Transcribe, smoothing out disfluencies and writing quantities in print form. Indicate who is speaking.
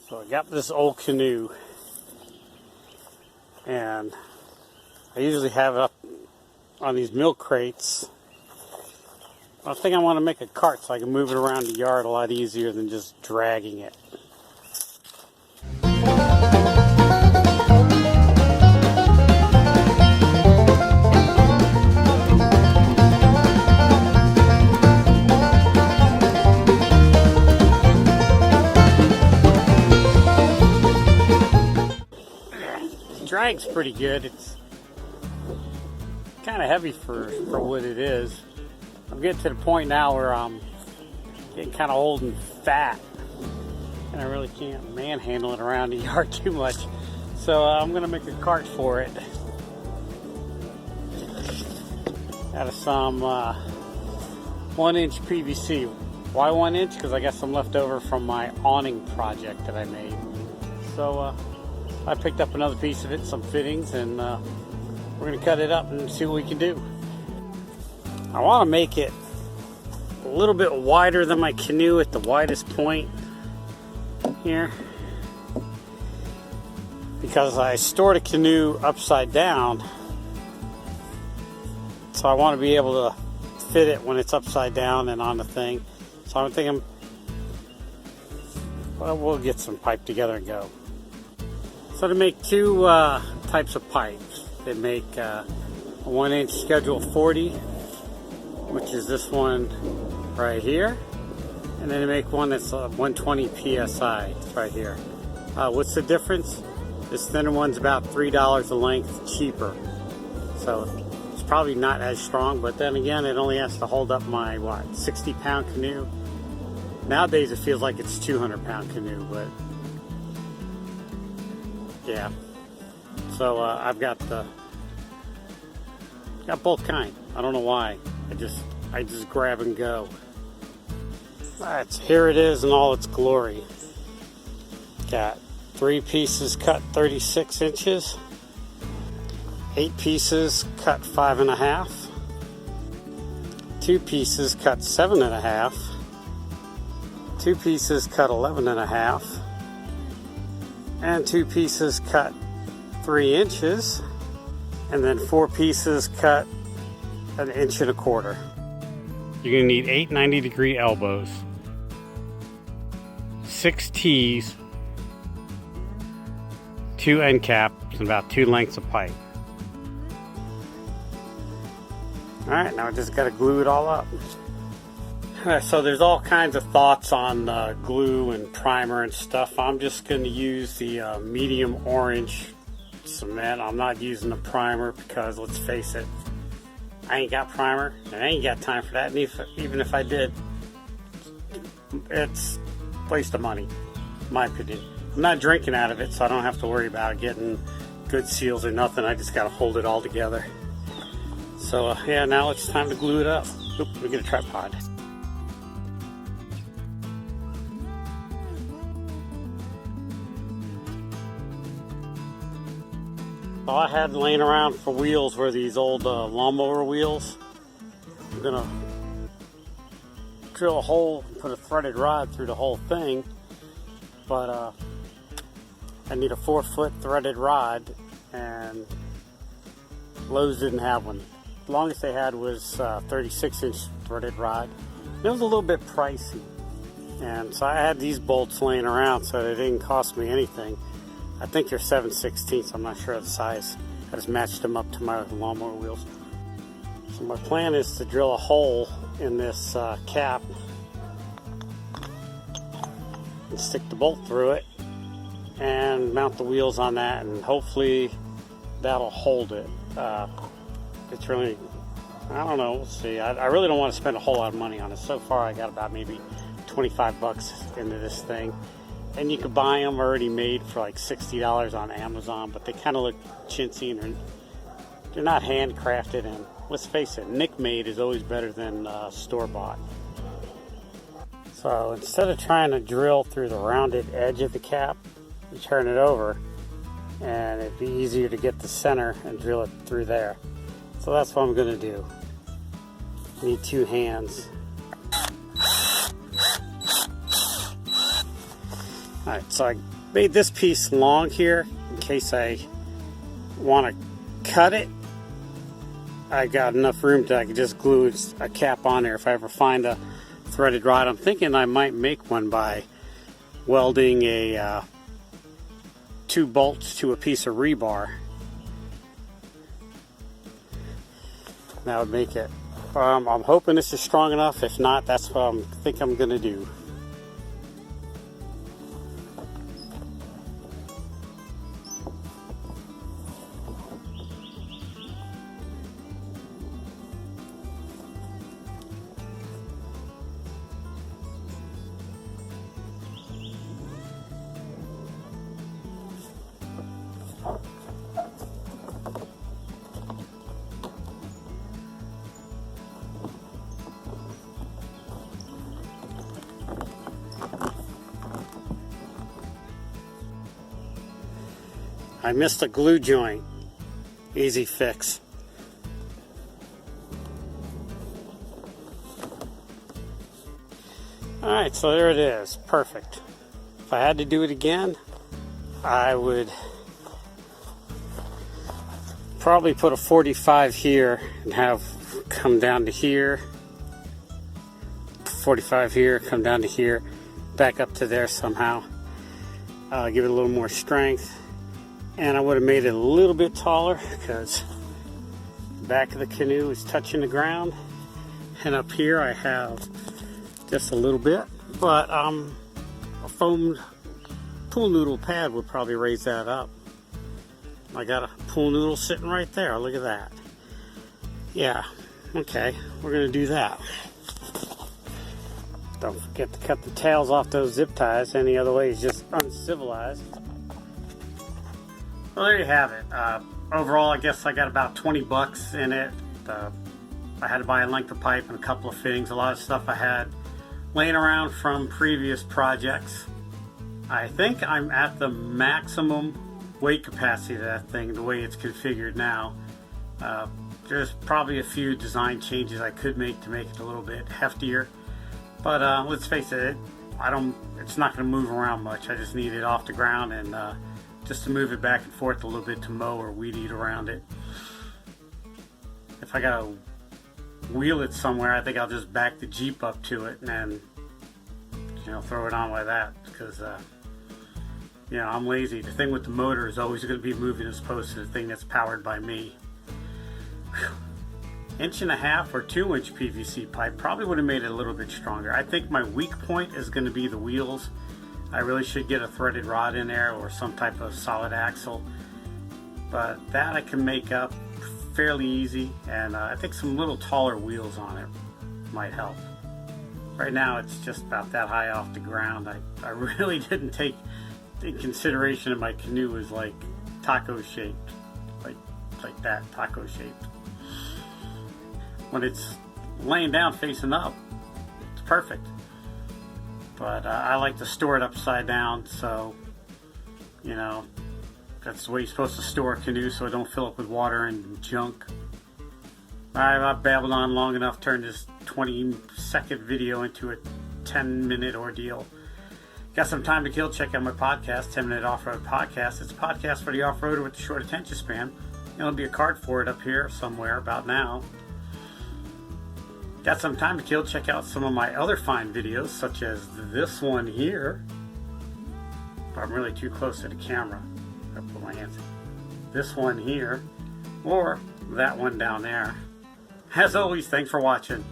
Speaker 1: So I got this old canoe, and I usually have it up on these milk crates. I think I want to make a cart so I can move it around the yard a lot easier than just dragging it. Drag's pretty good. It's kind of heavy for what it is. I'm getting to the point now where I'm getting kind of old and fat, and I really can't manhandle it around the yard too much. So I'm going to make a cart for it out of some 1-inch PVC. Why 1 inch? Because I got some left over from my awning project that I made. So I picked up another piece of it, some fittings, and we're going to cut it up and see what we can do. I want to make it a little bit wider than my canoe at the widest point here, because I stored a canoe upside down, so I want to be able to fit it when it's upside down and on the thing. So I'm thinking, well, we'll get some pipe together and go. So to make two types of pipes, they make a 1-inch schedule 40, which is this one right here, and then they make one that's 120 psi right here. What's the difference? This thinner one's about $3 a length cheaper, so it's probably not as strong, but then again, it only has to hold up my 60-pound canoe. Nowadays it feels like it's 200-pound canoe, but yeah. So I've got both kind. I don't know why. I just grab and go. Here it is in all its glory. Got 3 pieces cut 36 inches, 8 pieces cut 5.5, 2 pieces cut 7.5, 2 pieces cut 11.5, and 2 pieces cut 3 inches, and then 4 pieces cut 1.25 inches. You're going to need 8 90-degree elbows, 6 T's, 2 end caps, and about 2 lengths of pipe. Alright, now I just got to glue it all up. Alright, so there's all kinds of thoughts on glue and primer and stuff. I'm just going to use the medium orange cement. I'm not using the primer because, let's face it, I ain't got primer, and I ain't got time for that, and even if I did, it's a waste of money, in my opinion. I'm not drinking out of it, so I don't have to worry about getting good seals or nothing. I just got to hold it all together. So yeah, now it's time to glue it up. Oop, let me get a tripod. All I had laying around for wheels were these old lawnmower wheels. I'm gonna drill a hole and put a threaded rod through the whole thing, but I need a 4-foot threaded rod, and Lowe's didn't have one. The longest they had was 36-inch threaded rod. It was a little bit pricey, and so I had these bolts laying around, so it didn't cost me anything. I think they're 7/16, I'm not sure of the size. I just matched them up to my lawnmower wheels. So my plan is to drill a hole in this cap and stick the bolt through it and mount the wheels on that, and hopefully that'll hold it. It's really, I don't know, we'll see. I really don't want to spend a whole lot of money on it. So far I got about maybe 25 bucks into this thing. And you could buy them already made for like $60 on Amazon, but they kind of look chintzy and they're not handcrafted. And let's face it, Nick made is always better than store-bought. So instead of trying to drill through the rounded edge of the cap, you turn it over, and it'd be easier to get the center and drill it through there. So that's what I'm going to do. I need 2 hands. Alright, so I made this piece long here in case I want to cut it. I got enough room that I can just glue a cap on there if I ever find a threaded rod. I'm thinking I might make one by welding two bolts to a piece of rebar. That would make it. I'm hoping this is strong enough. If not, that's what I think I'm going to do. I missed a glue joint. Easy fix. Alright, so there it is. Perfect. If I had to do it again, I would probably put a 45 here and have come down to here. 45 here, come down to here, back up to there somehow. Give it a little more strength. And I would have made it a little bit taller because the back of the canoe is touching the ground. And up here I have just a little bit. But a foam pool noodle pad would probably raise that up. I got a pool noodle sitting right there. Look at that. Yeah, okay, we're going to do that. Don't forget to cut the tails off those zip ties. Any other way is just uncivilized. Well, there you have it. Overall, I guess I got about 20 bucks in it. I had to buy a length of pipe and a couple of fittings. A lot of stuff I had laying around from previous projects. I think I'm at the maximum weight capacity of that thing, the way it's configured now. There's probably a few design changes I could make to make it a little bit heftier. But let's face it, it's not going to move around much. I just need it off the ground and just to move it back and forth a little bit to mow or weed eat around it. If I gotta wheel it somewhere, I think I'll just back the Jeep up to it and then, throw it on like that, because I'm lazy. The thing with the motor is always going to be moving as opposed to the thing that's powered by me. Whew. 1.5 or 2 inch PVC pipe probably would have made it a little bit stronger. I think my weak point is going to be the wheels. I really should get a threaded rod in there or some type of solid axle, but that I can make up fairly easy, and I think some little taller wheels on it might help. Right now it's just about that high off the ground. I really didn't take in consideration that my canoe is like taco shaped, like that, taco shaped. When it's laying down facing up, it's perfect. But I like to store it upside down, so that's the way you're supposed to store a canoe, so it don't fill up with water and junk. I've babbled on long enough. Turned this 20-second video into a 10-minute ordeal. Got some time to kill? Check out my podcast, 10-Minute Off-Road Podcast. It's a podcast for the off-roader with a short attention span. There'll be a card for it up here somewhere about now. Got some time to kill? Check out some of my other fine videos, such as this one here. I'm really too close to the camera. I'll put my hands in. This one here, or that one down there. As always, thanks for watching.